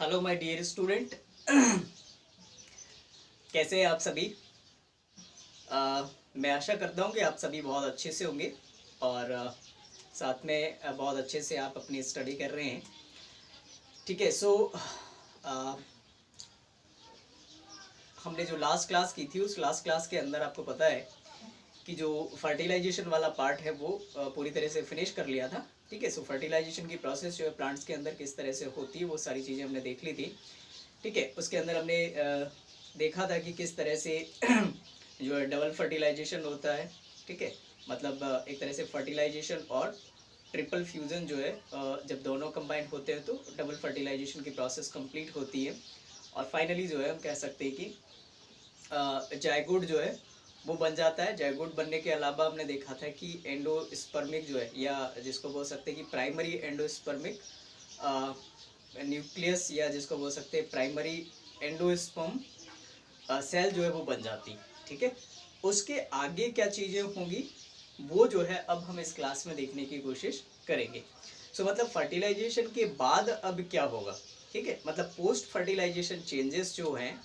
Hello my dear student. कैसे हैं आप सभी। मैं आशा करता हूँ कि आप सभी बहुत अच्छे से होंगे और साथ में बहुत अच्छे से आप अपनी स्टडी कर रहे हैं। ठीक है। हमने जो लास्ट क्लास की थी उस लास्ट क्लास के अंदर आपको पता है कि जो फर्टिलाइजेशन वाला पार्ट है वो पूरी तरह से फिनिश कर लिया था। ठीक है। फर्टिलाइजेशन की प्रोसेस जो है प्लांट्स के अंदर किस तरह से होती है वो सारी चीज़ें हमने देख ली थी। ठीक है। उसके अंदर हमने देखा था कि किस तरह से जो है डबल फर्टिलाइजेशन होता है। ठीक है। मतलब एक तरह से फर्टिलाइजेशन और ट्रिपल फ्यूज़न जो है जब दोनों कंबाइंड होते हैं तो डबल फर्टिलाइजेशन की प्रोसेस कंप्लीट होती है और फाइनली जो है हम कह सकते हैं कि जायगोट जो है वो बन जाता है। जायगोट बनने के अलावा हमने देखा था कि एंडोस्पर्मिक जो है या जिसको बोल सकते हैं कि प्राइमरी एंडोस्पर्मिक न्यूक्लियस या जिसको बोल सकते हैं प्राइमरी एंडोस्पर्म सेल जो है वो बन जाती। ठीक है। उसके आगे क्या चीज़ें होंगी वो जो है अब हम इस क्लास में देखने की कोशिश करेंगे। मतलब फर्टिलाइजेशन के बाद अब क्या होगा। ठीक है। मतलब पोस्ट फर्टिलाइजेशन चेंजेस जो हैं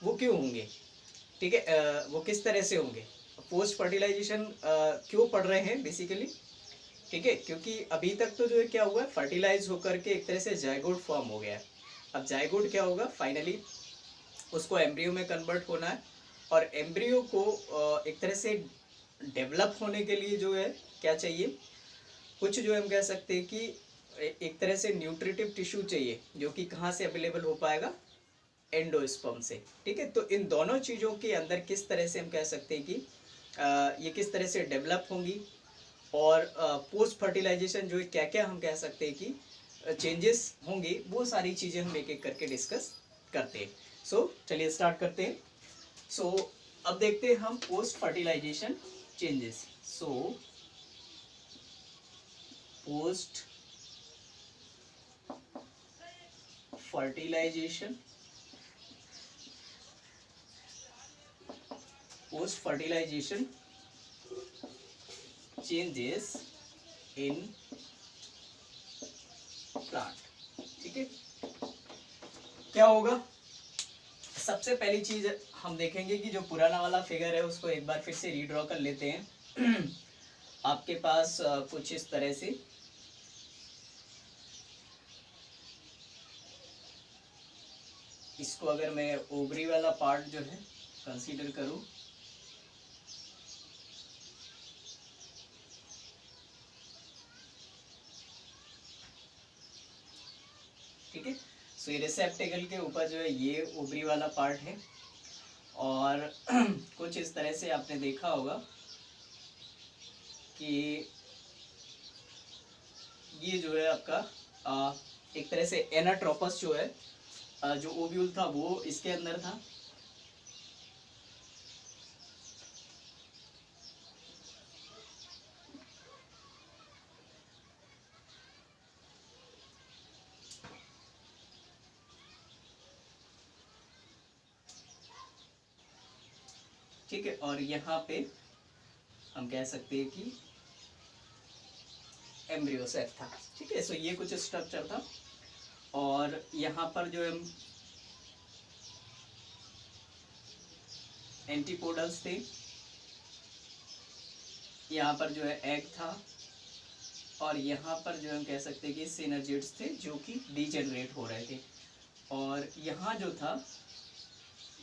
वो क्यों होंगे। ठीक है। वो किस तरह से होंगे। पोस्ट फर्टिलाइजेशन क्यों पढ़ रहे हैं बेसिकली। ठीक है। क्योंकि अभी तक तो जो है क्या हुआ है फर्टिलाइज होकर के एक तरह से जायगोट फॉर्म हो गया है। अब जायगोट क्या होगा फाइनली उसको एम्ब्रियो में कन्वर्ट होना है और एम्ब्रियो को एक तरह से डेवलप होने के लिए जो है क्या चाहिए कुछ जो हम कह सकते हैं कि एक तरह से न्यूट्रिटिव टिश्यू चाहिए जो कि कहाँ से अवेलेबल हो पाएगा एंडोस्पर्म से। ठीक है। तो इन दोनों चीज़ों के अंदर किस तरह से हम कह सकते हैं कि ये किस तरह से डेवलप होंगी और पोस्ट फर्टिलाइजेशन जो है क्या क्या हम कह सकते हैं कि चेंजेस होंगे वो सारी चीज़ें हम एक एक करके डिस्कस करते हैं। चलिए स्टार्ट करते हैं। अब देखते हैं हम post fertilisation changes. Post fertilisation changes in plant. ठीक है। क्या होगा सबसे पहली चीज हम देखेंगे कि जो पुराना वाला फिगर है उसको एक बार फिर से रीड्रॉ कर लेते हैं। आपके पास कुछ इस तरह से इसको अगर मैं ओवरी वाला पार्ट जो है कंसीडर करूं ठीक है। ये रिसेप्टेकल के ऊपर जो है ये ओवरी वाला पार्ट है और कुछ इस तरह से आपने देखा होगा कि ये जो है आपका एक तरह से एनाट्रोपस जो है जो ओव्यूल था वो इसके अंदर था। ठीक है। और यहाँ पे हम कह सकते हैं कि एम्ब्रियो सेट था। ठीक है। ये कुछ स्ट्रक्चर था और यहाँ पर जो है एंटीपोडल्स थे, यहाँ पर जो है एग था और यहाँ पर जो हम कह सकते हैं कि सिनर्जिड्स थे जो कि डीजेनरेट हो रहे थे और यहाँ जो था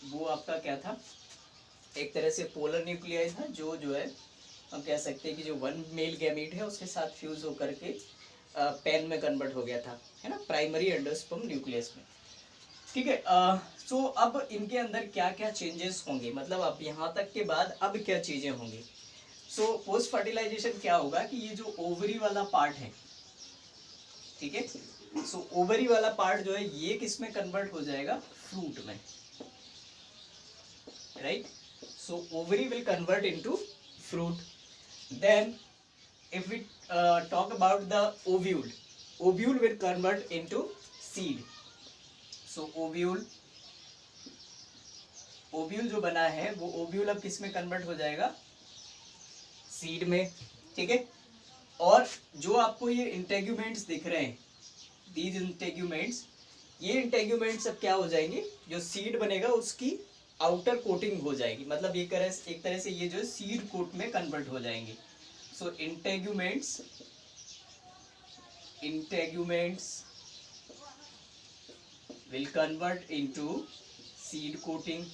वो आपका क्या था एक तरह से पोलर न्यूक्लियाई था जो है हम कह सकते हैं कि जो वन मेल गैमीट है उसके साथ फ्यूज होकर के पेन में कन्वर्ट हो गया था, है ना, प्राइमरी एंडोस्पर्म न्यूक्लियस में। ठीक है। अब इनके अंदर क्या क्या चेंजेस होंगे, मतलब अब यहाँ तक के बाद अब क्या चीज़ें होंगी। पोस्ट फर्टिलाइजेशन क्या होगा कि ये जो ओवरी वाला पार्ट है, ठीक है, ओवरी वाला पार्ट जो है ये किस में कन्वर्ट हो जाएगा फ्रूट में, right. ovary will convert into fruit. Then if we talk about the ovule will convert into seed. ovule जो बना है वो ओव्यूल अब किस में कन्वर्ट हो जाएगा सीड में। ठीक है। और जो आपको ये इंटेग्यूमेंट्स दिख रहे हैं, दीज इंटेग्यूमेंट्स, ये इंटेग्यूमेंट्स अब क्या हो जाएंगे, जो सीड बनेगा उसकी आउटर कोटिंग हो जाएगी, मतलब एक तरह से ये जो सीड कोट में कन्वर्ट हो जाएंगे। सो integuments will convert into seed coating,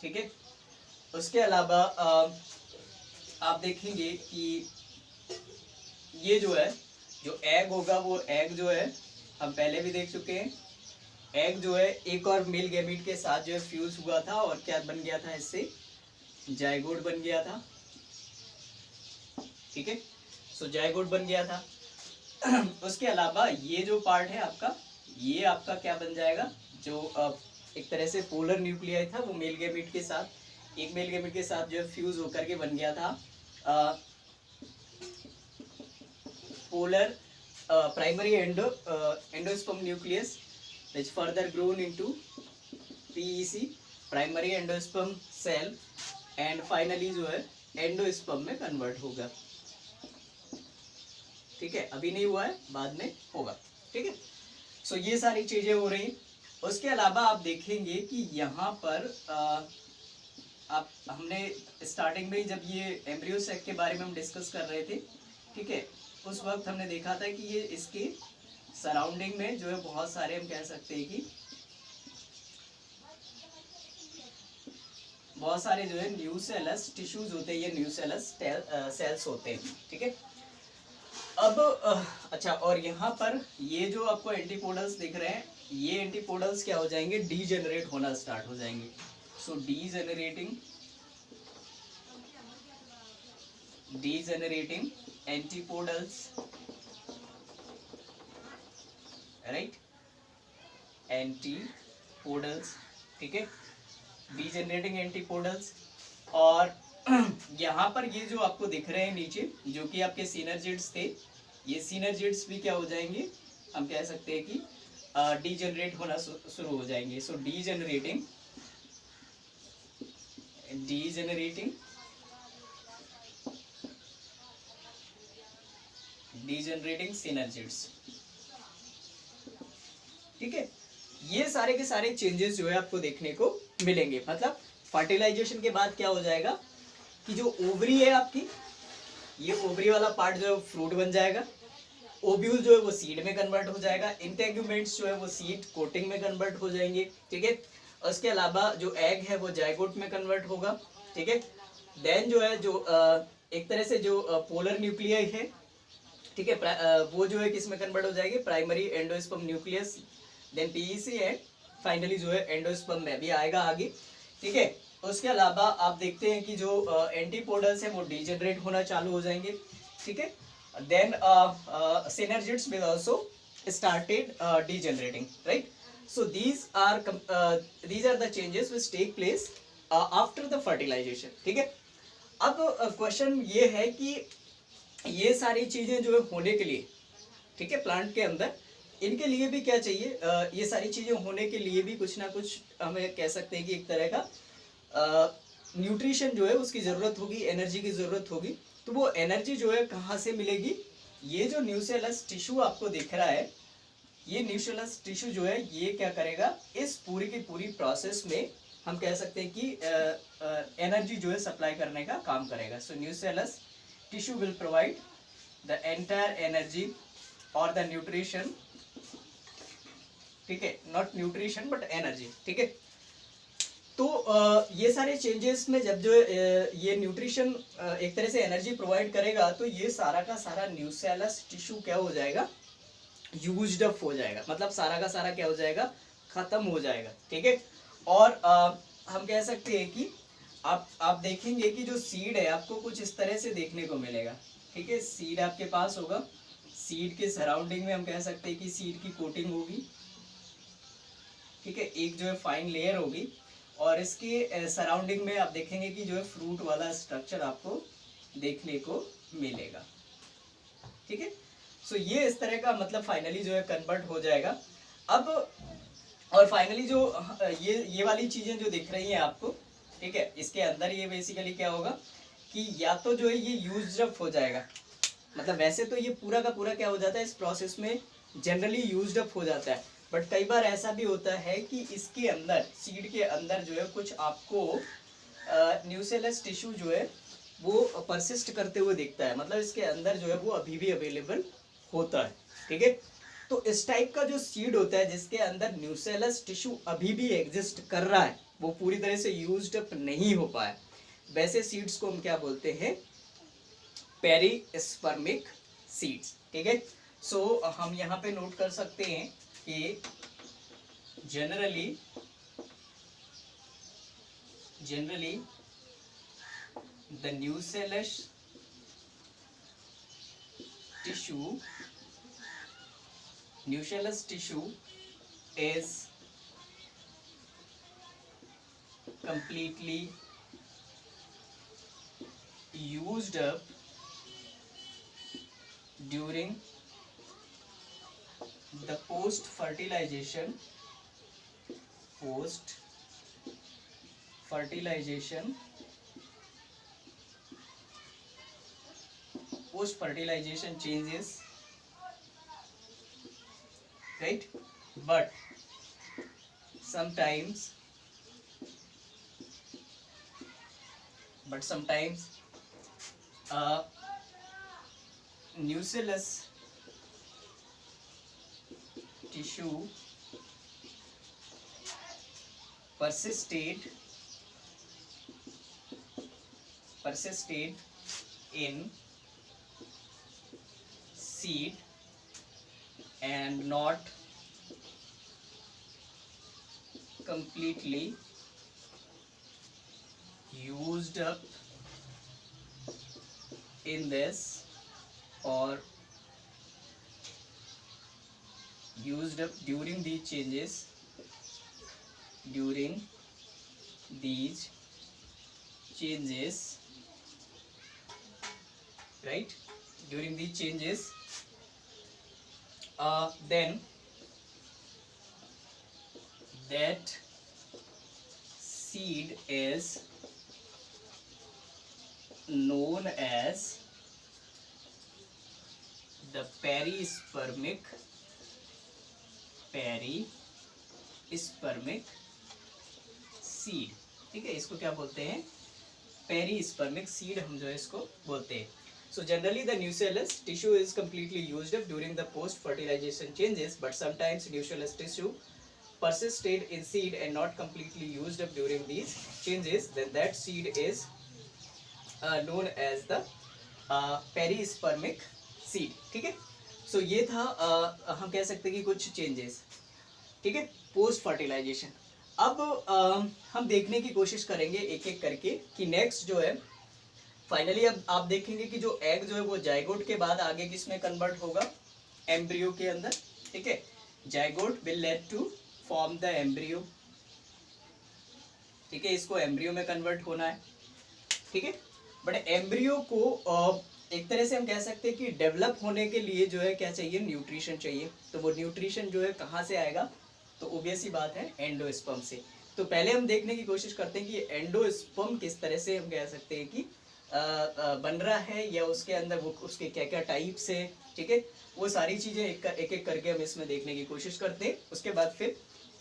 ठीक है। उसके अलावा आप देखेंगे कि ये जो है, जो एग होगा, वो एग जो है हम पहले भी देख चुके हैं, एग जो है एक और मेल गैमीट के साथ जो है फ्यूज हुआ था और क्या बन गया था, इससे जाइगोट बन गया था, ठीक है। सो जाइगोट बन गया था। उसके अलावा ये जो पार्ट है आपका, ये आपका क्या बन जाएगा, जो एक तरह से पोलर न्यूक्लियाई था, वो मेल गैमीट के साथ, एक मेल गैमीट के साथ जो है फ्यूज होकर के बन गया था polar primary endosperm nucleus which further grown into PEC primary endosperm cell and finally जो है एंडोस्पर्म में कन्वर्ट होगा, ठीक है। अभी नहीं हुआ है, बाद में होगा, ठीक है। सो ये सारी चीजें हो रही। उसके अलावा आप देखेंगे कि यहाँ पर आप हमने स्टार्टिंग में जब ये एम्ब्रियो सेक के बारे में हम डिस्कस कर रहे थे, ठीक है, उस वक्त हमने देखा था कि ये इसके सराउंडिंग में जो है बहुत सारे, हम कह सकते हैं कि बहुत सारे जो है न्यूसेलस टिश्यूज होते हैं, ये न्यूसेलस सेल्स होते हैं, ठीक है। अब अच्छा, और यहाँ पर ये जो आपको एंटीपोडल्स दिख रहे हैं, ये एंटीपोडल्स क्या हो जाएंगे, डीजेनरेट होना स्टार्ट हो जाएंगे। सो डीजेनरेटिंग एंटीपोडल्स, राइट, एंटीपोडल्स, ठीक है, डीजेनरेटिंग एंटीपोडल्स। और यहाँ पर ये जो आपको दिख रहे हैं नीचे, जो कि आपके सिनर्जिड्स थे, ये सिनर्जिड्स भी क्या हो जाएंगे, हम कह सकते हैं कि डीजेनरेट होना शुरू हो जाएंगे। सो डीजेनरेटिंग सिनर्जिड्स, ठीक है। ये सारे के सारे चेंजेस जो है आपको देखने को मिलेंगे। मतलब फर्टिलाइजेशन के बाद क्या हो जाएगा कि जो ओवरी है आपकी, ये ओवरी वाला पार्ट जो है फ्रूट बन जाएगा, ओव्यूल जो है वो सीड में कन्वर्ट हो जाएगा, इंटेग्यूमेंट्स जो है वो सीड कोटिंग में कन्वर्ट हो जाएंगे, ठीक है। उसके अलावा जो एग है वो जाइगोट में कन्वर्ट होगा, ठीक है। देन जो है जो एक तरह से जो पोलर न्यूक्लियाई है, ठीक है, वो जो है किस में कन्वर्ट हो जाएगी, primary endosperm nucleus, then PEC and finally जो है एंडोस्पर्म में भी आएगा आगे, ठीक है। उसके अलावा आप देखते हैं कि जो एंटीपोडल्स है वो डीजेनरेट होना चालू हो जाएंगे, ठीक है। Then synergids will also started degenerating, right? So these are the changes which take place after the fertilization, ठीक है। अब क्वेश्चन ये है कि ये सारी चीजें जो है होने के लिए, ठीक है, प्लांट के अंदर, इनके लिए भी क्या चाहिए, ये सारी चीजें होने के लिए भी कुछ ना कुछ हमें कह सकते हैं कि एक तरह का न्यूट्रिशन जो है उसकी जरूरत होगी, एनर्जी की जरूरत होगी। तो वो एनर्जी जो है कहाँ से मिलेगी, ये जो न्यूसेलस टिश्यू आपको दिख रहा है, ये न्यूसेलस टिश्यू जो है ये क्या करेगा, इस पूरी की पूरी प्रोसेस में हम कह सकते हैं कि एनर्जी जो है सप्लाई करने का काम करेगा। So nucellus tissue will provide the entire energy और द न्यूट्रिशन, ठीक है, नॉट न्यूट्रिशन बट एनर्जी, ठीक है। तो ये सारे चेंजेस में जब जो ये न्यूट्रिशन एक तरह से एनर्जी प्रोवाइड करेगा, तो ये सारा का सारा न्यूसेलस टिश्यू क्या हो जाएगा, यूज्ड अप हो जाएगा, मतलब सारा का सारा क्या हो जाएगा, खत्म हो जाएगा, ठीक है। और हम कह सकते हैं कि आप देखेंगे कि जो सीड है आपको कुछ इस तरह से देखने को मिलेगा, ठीक है। सीड आपके पास होगा, सीड के सराउंडिंग में हम कह सकते हैं कि सीड की कोटिंग होगी, ठीक है, एक जो है फाइन लेयर होगी, और इसके सराउंडिंग में आप देखेंगे कि जो है फ्रूट वाला स्ट्रक्चर आपको देखने को मिलेगा, ठीक है। सो ये इस तरह का मतलब फाइनली जो है कन्वर्ट हो जाएगा। अब और फाइनली जो ये वाली चीजें जो दिख रही हैं आपको, ठीक है, इसके अंदर ये बेसिकली क्या होगा कि या तो जो है ये यूज्ड अप हो जाएगा, मतलब वैसे तो ये पूरा का पूरा क्या हो जाता है इस प्रोसेस में, जनरली यूज्ड अप हो जाता है, बट कई बार ऐसा भी होता है कि इसके अंदर सीड के अंदर जो है कुछ आपको न्यूसेलस टिश्यू जो है वो परसिस्ट करते हुए दिखता है, मतलब इसके अंदर जो है वो अभी भी अवेलेबल होता है। ठीक है, तो इस टाइप का जो सीड होता है जिसके अंदर न्यूसेलस टिश्यू अभी भी एग्जिस्ट कर रहा है, वो पूरी तरह से यूज्ड अप नहीं हो पाया, वैसे सीड्स को हम क्या बोलते हैं, पेरिस्पर्मिक सीड्स। ठीक है, सो हम यहाँ पे नोट कर सकते हैं कि generally the nucellus tissue is completely used up during the post fertilization changes, right? But sometimes nucellus tissue persisted in seed and not completely used up in this, or used up during these changes, right? During these changes, then that seed is known as the perispermic seed. ठीक है, इसको क्या बोलते हैं, perispermic seed हम जो है इसको बोलते हैं। So generally the nucellus tissue is completely used up during the post fertilization changes, but sometimes nucellus tissue persisted in seed and not completely used up during these changes, then that seed is known as the perispermic seed. ठीक है, सो ये था हम कह सकते हैं कि कुछ चेंजेस। ठीक है, पोस्ट फर्टिलाइजेशन। अब हम देखने की कोशिश करेंगे एक एक करके कि नेक्स्ट जो है फाइनली अब आप देखेंगे कि जो एग जो है वो जाइगोट के बाद आगे किसमें कन्वर्ट होगा, एम्ब्रियो के अंदर। ठीक है, zygote will lead to form the embryo. ठीक है, इसको एम्ब्रियो में कन्वर्ट होना है। ठीक है, बट एम्ब्रियो को एक तरह से हम कह सकते हैं कि डेवलप होने के लिए जो है क्या चाहिए, न्यूट्रिशन चाहिए। तो वो न्यूट्रिशन जो है कहाँ से आएगा, तो ऑब्वियस ही बात है एंडोस्पर्म से। तो पहले हम देखने की कोशिश करते हैं कि एंडोस्पर्म किस तरह से हम कह सकते हैं कि बन रहा है, या उसके अंदर वो उसके क्या क्या टाइप्स है। ठीक है, वो सारी चीज़ें एक एक करके हम इसमें देखने की कोशिश करते हैं। उसके बाद फिर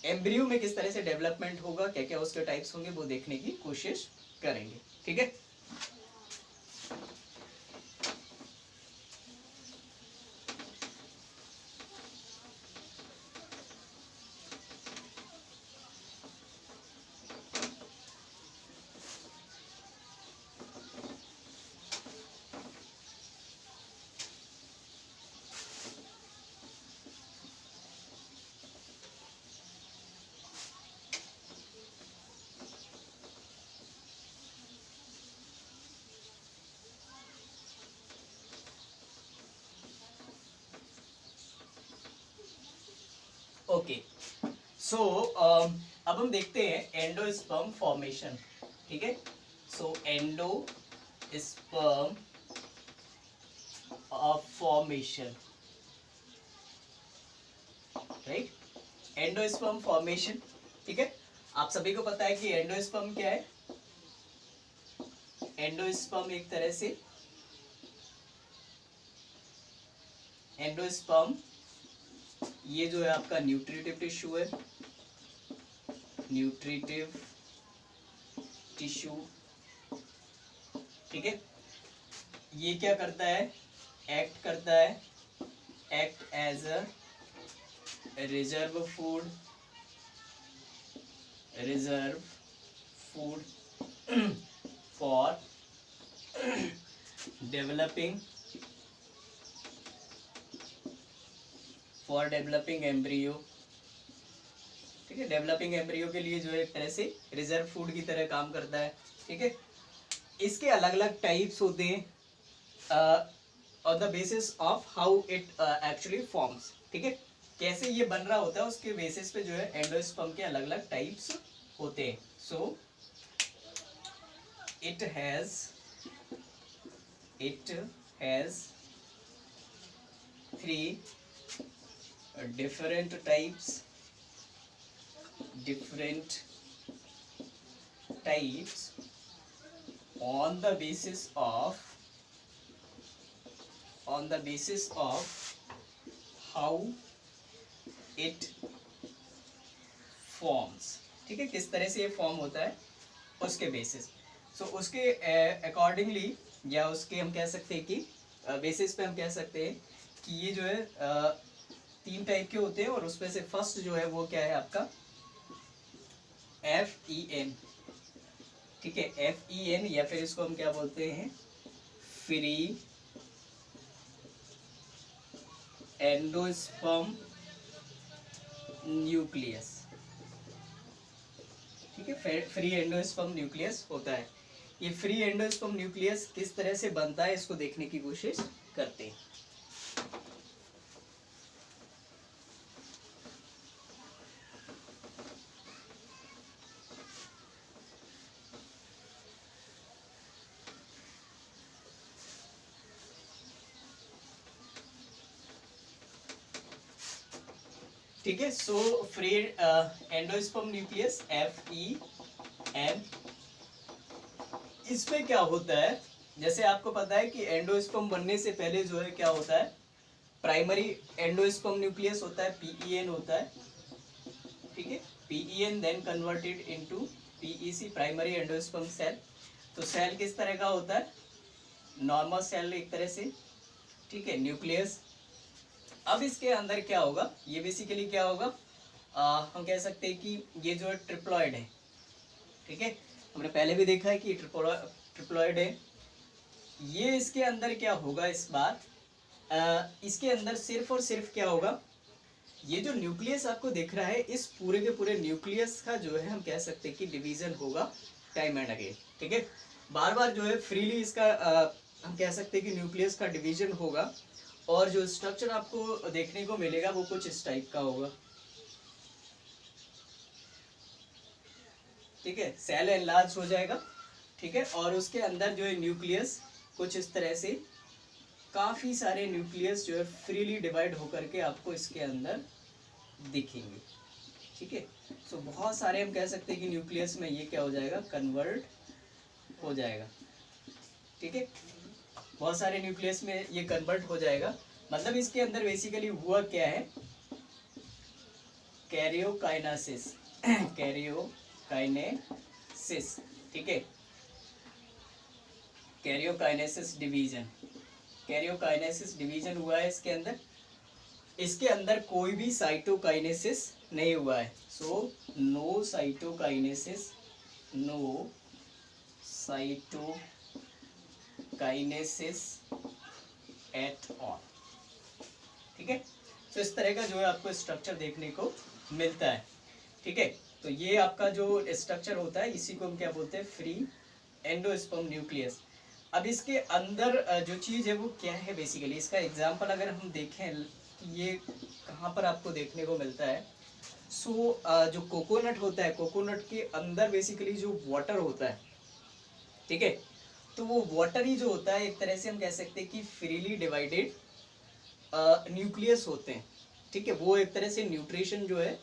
एम्ब्रियो में किस तरह से डेवलपमेंट होगा, क्या क्या उसके टाइप्स होंगे, वो देखने की कोशिश करेंगे। ठीक है, ओके। सो अब हम देखते हैं एंडोस्पर्म फॉर्मेशन। ठीक है, so endosperm formation, right, endosperm formation. ठीक है, आप सभी को पता है कि एंडोस्पर्म क्या है। एंडोस्पर्म एक तरह से एंडोस्पर्म ये जो है आपका न्यूट्रिटिव टिश्यू है, न्यूट्रिटिव टिश्यू, ठीक है। ये क्या करता है, एक्ट करता है, act as a reserve food for developing embryo, ठीक है। डेवलपिंग एम्ब्रियो के लिए जो है एक तरह से रिजर्व फूड की तरह काम करता है, ठीक है। इसके अलग अलग टाइप्स होते हैं on the basis of how it actually forms, ठीक है। कैसे ये बन रहा होता है उसके बेसिस पे जो है एंडोस्पर्म के अलग अलग टाइप्स होते हैं। So it has 3 different types on the basis of how it forms, ठीक है। किस तरह से ये फॉर्म होता है उसके बेसिस, सो उसके अकॉर्डिंगली या उसके हम कह सकते हैं कि बेसिस पे हम कह सकते हैं कि ये जो है 3 टाइप के होते हैं और उसमें से फर्स्ट जो है वो क्या है आपका FEN, ठीक है। FEN या फिर इसको हम क्या बोलते हैं, फ्री एंडोस्पर्म न्यूक्लियस, ठीक है। फ्री एंडोस्पर्म न्यूक्लियस होता है। ये फ्री एंडोस्पर्म न्यूक्लियस किस तरह से बनता है इसको देखने की कोशिश करते हैं। ठीक है। So free endosperm nucleus FEN, इसमें क्या होता है, जैसे आपको पता है कि एंडोस्पर्म बनने से पहले जो है क्या होता है, प्राइमरी एंडोस्पर्म न्यूक्लियस होता है, PEN होता है, ठीक है। PEN then converted into PEC, primary endosperm cell. तो सेल किस तरह का होता है, नॉर्मल सेल एक तरह से, ठीक है, न्यूक्लियस। अब इसके अंदर क्या होगा, ये बेसिकली क्या होगा, हम कह सकते हैं कि ये जो है ट्रिप्लॉइड है, ठीक है। हमने पहले भी देखा है कि ट्रिप्लॉइड है। ये इसके अंदर क्या होगा इस बार, इसके अंदर सिर्फ और सिर्फ क्या होगा, ये जो न्यूक्लियस आपको दिख रहा है इस पूरे के पूरे न्यूक्लियस का जो है हम कह सकते हैं कि डिवीजन होगा टाइम एंड अगेन, ठीक है। बार बार जो है फ्रीली इसका हम कह सकते हैं कि न्यूक्लियस का डिवीजन होगा और जो स्ट्रक्चर आपको देखने को मिलेगा वो कुछ इस टाइप का होगा, ठीक है। सेल एनलार्ज हो जाएगा, ठीक है, और उसके अंदर जो है न्यूक्लियस कुछ इस तरह से काफ़ी सारे न्यूक्लियस जो है फ्रीली डिवाइड होकर के आपको इसके अंदर दिखेंगे, ठीक है। सो बहुत सारे हम कह सकते हैं कि न्यूक्लियस में ये क्या हो जाएगा, कन्वर्ट हो जाएगा, ठीक है। बहुत सारे न्यूक्लियस में ये कन्वर्ट हो जाएगा। मतलब इसके अंदर बेसिकली हुआ क्या है, कैरियोकाइनेसिस कैरियोकाइनेसिस, ठीक है। कैरियोकाइनेसिस डिवीजन हुआ है इसके अंदर। इसके अंदर कोई भी साइटोकाइनेसिस नहीं हुआ है। So no cytokinesis at all, ठीक है। तो इस तरह का जो है आपको स्ट्रक्चर देखने को मिलता है, ठीक है। तो ये आपका जो स्ट्रक्चर होता है इसी को हम क्या बोलते हैं, फ्री एंडोस्पर्म न्यूक्लियस। अब इसके अंदर जो चीज़ है वो क्या है, बेसिकली इसका एग्जांपल अगर हम देखें ये कहाँ पर आपको देखने को मिलता है। सो जो कोकोनट होता है, कोकोनट के अंदर बेसिकली जो वाटर होता है, ठीक है, तो वो वाटर ही जो होता है एक तरह से हम कह सकते हैं कि फ्रीली डिवाइडेड न्यूक्लियस होते हैं, ठीक है। वो एक तरह से न्यूट्रिशन जो है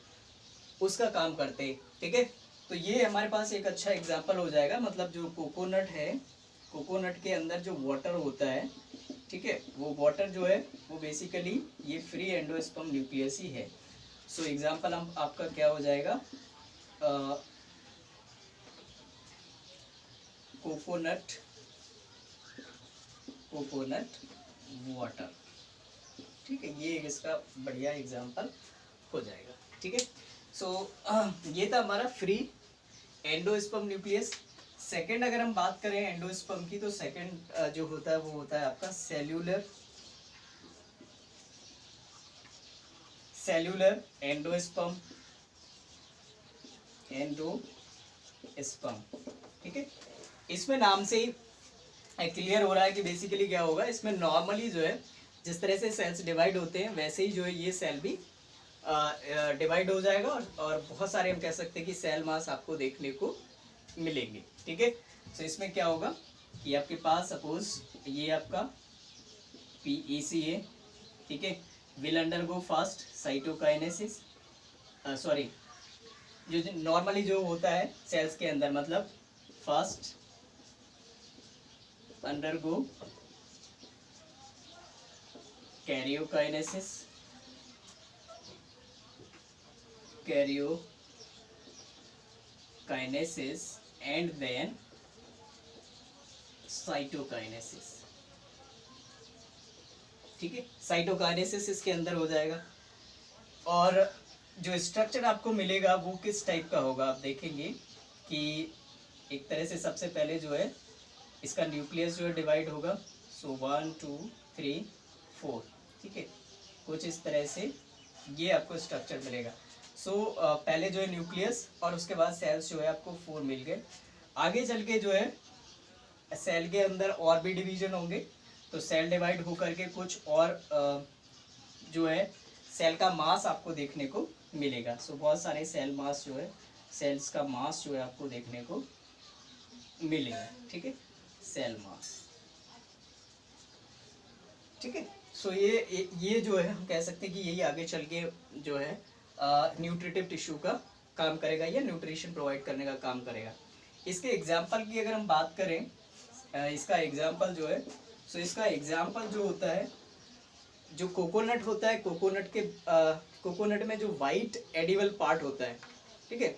उसका काम करते हैं, ठीक है। तो ये हमारे पास एक अच्छा एग्जांपल हो जाएगा। मतलब जो कोकोनट है, कोकोनट के अंदर जो वाटर होता है ठीक है, वो वाटर जो है वो बेसिकली ये फ्री एंडोस्पर्म न्यूक्लियस ही है। सो एग्जांपल हम आपका क्या हो जाएगा, कोकोनट वाटर। ठीक है, ये इसका बढ़िया एग्जांपल हो जाएगा। ठीक है, सो ये था हमारा फ्री एंडोस्पर्म न्यूक्लियस। सेकंड अगर हम बात करें एंडोस्पर्म की, तो सेकंड जो होता है वो होता है आपका सेल्यूलर एंडोस्पर्म। ठीक है, इसमें नाम से ही क्लियर हो रहा है कि बेसिकली क्या होगा, इसमें नॉर्मली जो है जिस तरह से सेल्स डिवाइड होते हैं वैसे ही जो है ये सेल भी डिवाइड हो जाएगा, और बहुत सारे हम कह सकते हैं कि सेल मास आपको देखने को मिलेंगे। ठीक है, तो इसमें क्या होगा कि आपके पास सपोज ये आपका PEC है। ठीक है, will undergo fast cytokinesis, sorry जो नॉर्मली जो होता है सेल्स के अंदर, मतलब fast undergo karyokinesis and then cytokinesis. ठीक है, साइटोकाइनेसिस इसके अंदर हो जाएगा, और जो स्ट्रक्चर आपको मिलेगा वो किस टाइप का होगा, आप देखेंगे कि एक तरह से सबसे पहले जो है इसका न्यूक्लियस जो है डिवाइड होगा। सो 1 2 3 4। ठीक है, कुछ इस तरह से ये आपको स्ट्रक्चर मिलेगा। सो पहले जो है न्यूक्लियस, और उसके बाद सेल्स जो है आपको 4 मिल गए। आगे चल के जो है सेल के अंदर और भी डिवीजन होंगे, तो सेल डिवाइड होकर के कुछ और जो है सेल का मास आपको देखने को मिलेगा। सो बहुत सारे सेल मास जो है, सेल्स का मास जो है आपको देखने को मिलेगा। ठीक है, सेल मास। ठीक है, सो ये जो है हम कह सकते हैं कि यही आगे चल के जो है न्यूट्रिटिव टिश्यू का काम करेगा या न्यूट्रिशन प्रोवाइड करने का काम करेगा। इसके एग्जाम्पल की अगर हम बात करें, इसका एग्जाम्पल जो है, सो इसका एग्जाम्पल जो होता है, जो कोकोनट होता है, कोकोनट में जो वाइट एडिबल पार्ट होता है, ठीक है,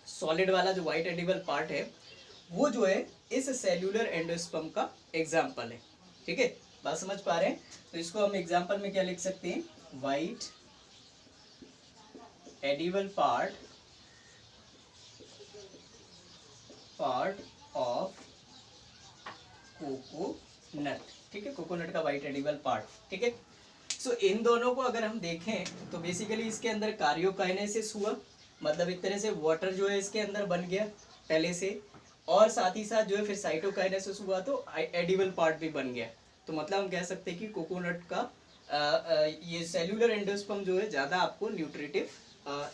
सॉलिड वाला जो वाइट एडिबल पार्ट है, वो जो है इस सेल्यूलर एंडोस्पर्म का एग्जाम्पल है। ठीक है, बात समझ पा रहे हैं? तो इसको हम एग्जाम्पल में क्या लिख सकते हैं, white edible part of coconut. ठीक है, कोकोनट का वाइट एडिबल पार्ट। ठीक है, सो इन दोनों को अगर हम देखें तो बेसिकली इसके अंदर कार्योकाइनेसिस हुआ, मतलब एक तरह से वाटर जो है इसके अंदर बन गया पहले से, और साथ ही साथ जो है फिर साइटोकाइनेसिस हुआ तो एडिबल पार्ट भी बन गया। तो मतलब हम कह सकते हैं कि कोकोनट का ये सेल्यूलर एंडोस्पर्म जो है ज़्यादा आपको न्यूट्रिटिव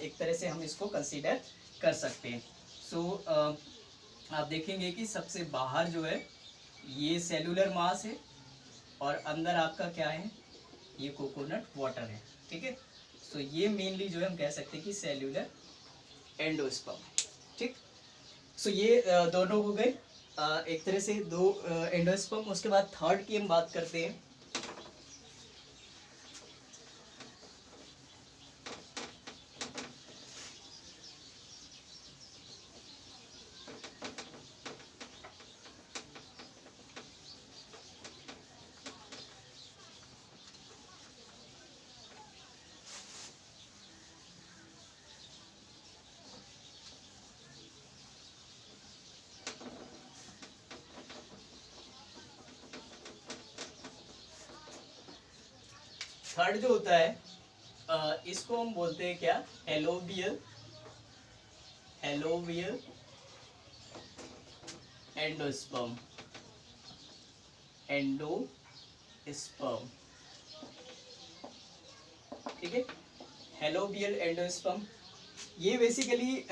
एक तरह से हम इसको कंसीडर कर सकते हैं। सो आप देखेंगे कि सबसे बाहर जो है ये सेल्यूलर मास है, और अंदर आपका क्या है, ये कोकोनट वाटर है। ठीक है, सो ये मेनली जो है हम कह सकते हैं कि सेल्यूलर एंडोस्पर्म है। ठीक, सो ये दोनों हो गए एक तरह से दो एंडोस्पर्म। उसके बाद थर्ड की हम बात करते हैं। थर्ड जो होता है इसको हम बोलते हैं क्या, एलोवियल एंडोस्पर्म। ठीक है, हेलोबियल एंडोस्पर्म। ये बेसिकली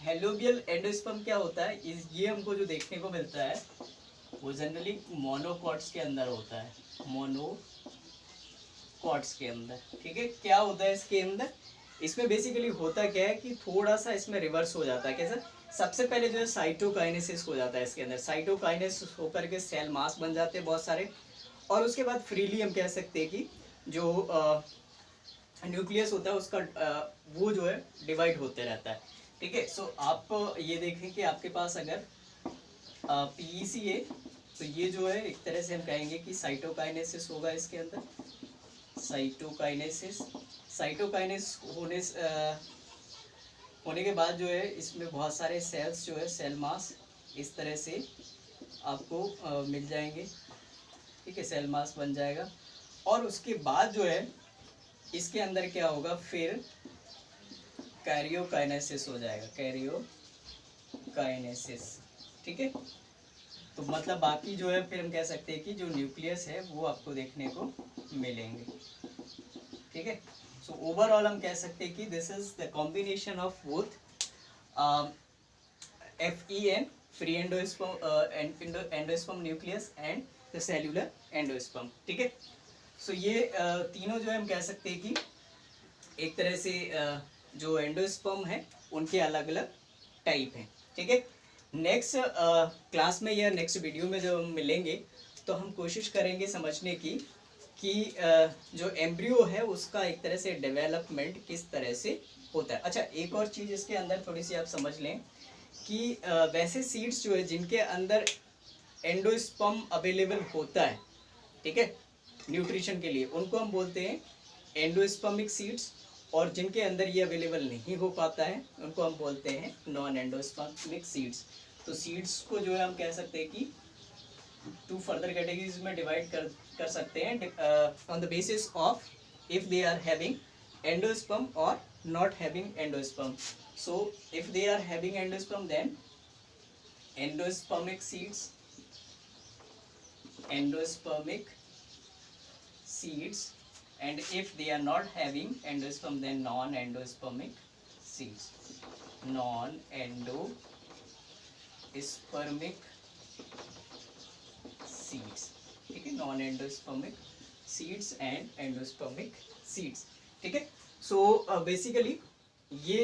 हेलोबियल एंडोस्पर्म क्या होता है, ये हमको जो देखने को मिलता है वो जनरली मोनोकॉट्स के अंदर होता है, मोनोकॉट्स के अंदर। ठीक है, क्या होता है इसके अंदर, इसमें बेसिकली होता क्या है कि थोड़ा सा इसमें रिवर्स हो जाता है। कैसा, सबसे पहले जो है साइटोकाइनेसिस हो जाता है इसके अंदर, साइटोकाइनेसिस होकर के सेल मास बन जाते हैं बहुत सारे, और उसके बाद फ्रीली हम कह सकते हैं कि जो न्यूक्लियस होता है उसका वो जो है डिवाइड होते रहता है। ठीक है, सो आप ये देखें कि आपके पास अगर पीईसी है तो ये जो है एक तरह से हम कहेंगे कि साइटोकाइनेसिस होगा इसके अंदर, साइटोकाइनेसिस। साइटोकाइनेसिस होने के बाद जो है इसमें बहुत सारे सेल्स जो है सेल मास इस तरह से आपको मिल जाएंगे। ठीक है, सेल मास बन जाएगा और उसके बाद जो है इसके अंदर क्या होगा, फिर कैरियोकाइनेसिस हो जाएगा, कैरियोकाइनेसिस। ठीक है, तो मतलब बाकी जो है फिर हम कह सकते हैं कि जो न्यूक्लियस है वो आपको देखने को मिलेंगे। ठीक है, सो ओवरऑल हम कह सकते हैं कि this is the combination of both FEN free endosperm nucleus and the cellular endosperm. ठीक है, सो ये तीनों जो है हम कह सकते हैं कि एक तरह से जो एंडोस्पर्म है उनके अलग अलग टाइप हैं। ठीक है, नेक्स्ट क्लास में या नेक्स्ट वीडियो में जब हम मिलेंगे तो हम कोशिश करेंगे समझने की कि जो एम्ब्रियो है उसका एक तरह से डेवलपमेंट किस तरह से होता है। अच्छा, एक और चीज़ इसके अंदर थोड़ी सी आप समझ लें कि वैसे सीड्स जो है जिनके अंदर एंडोस्पर्म अवेलेबल होता है, ठीक है, न्यूट्रिशन के लिए, उनको हम बोलते हैं एंडोस्पर्मिक सीड्स, और जिनके अंदर ये अवेलेबल नहीं हो पाता है उनको हम बोलते हैं नॉन एंडोस्पर्मिक सीड्स। तो सीड्स को जो है हम कह सकते हैं कि 2 फर्दर कैटेगरीज में डिवाइड कर सकते हैं on the basis of if they are having endosperm और not having endosperm. So if they are having endosperm then endospermic seeds, and if they are not having endosperm then non-endospermic seeds, non-endospermic seeds। ठीक है, non-endospermic seeds and endospermic seeds। ठीक है, so basically ये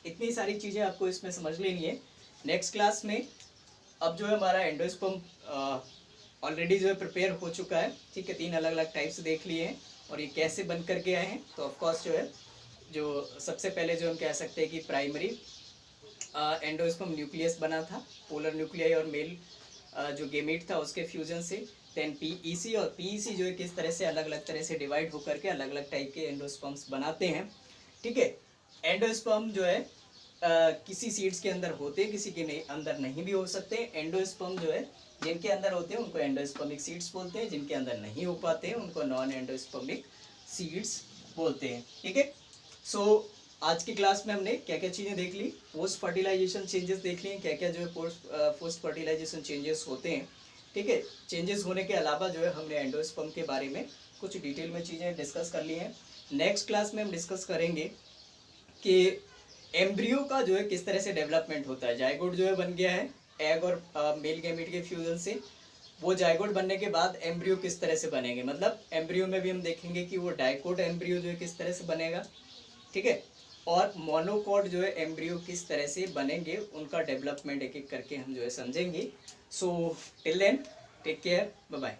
इतनी सारी चीज़ें आपको इसमें समझ लेनी है। नेक्स्ट क्लास में अब जो है हमारा एंडोस्पर्म ऑलरेडी जो है प्रिपेयर हो चुका है। ठीक है, 3 अलग अलग टाइप्स देख लिए हैं और ये कैसे बन करके आए हैं। तो ऑफकोर्स जो है जो सबसे पहले जो हम कह सकते हैं कि प्राइमरी एंडोस्पर्म न्यूक्लियस बना था, पोलर न्यूक्लियाई और मेल जो गेमेट था उसके फ्यूजन से। देन पीईसी, और पीईसी जो है किस तरह से अलग अलग तरह से डिवाइड होकर के अलग अलग टाइप के एंडोस्पर्म्स बनाते हैं। ठीक है, एंडोस्पर्म जो है किसी सीड्स के अंदर होते हैं, किसी के अंदर नहीं भी हो सकते। एंडोस्पर्म जो है जिनके अंदर होते हैं उनको एंडोस्पर्मिक सीड्स बोलते हैं, जिनके अंदर नहीं हो पाते हैं उनको नॉन एंडोस्पर्मिक सीड्स बोलते हैं। ठीक है, सो आज की क्लास में हमने क्या क्या चीज़ें देख ली, पोस्ट फर्टिलाइजेशन चेंजेस देख लिए, क्या क्या जो है पोस्ट फर्टिलाइजेशन चेंजेस होते हैं। ठीक है, चेंजेस होने के अलावा जो है हमने एंडोस्पर्म के बारे में कुछ डिटेल में चीज़ें डिस्कस कर ली हैं। नेक्स्ट क्लास में हम डिस्कस करेंगे कि एम्ब्रियो का जो है किस तरह से डेवलपमेंट होता है। जायगोट जो है बन गया है एग और मेल गैमेट के फ्यूजन से, वो जायगोट बनने के बाद एम्ब्रियो किस तरह से बनेंगे, मतलब एम्ब्रियो में भी हम देखेंगे कि वो डाइकोट एम्ब्रियो जो है किस तरह से बनेगा। ठीक है, और मोनोकॉट जो है एम्ब्रियो किस तरह से बनेंगे, उनका डेवलपमेंट एक एक करके हम जो है समझेंगे। So till then take care, bye bye.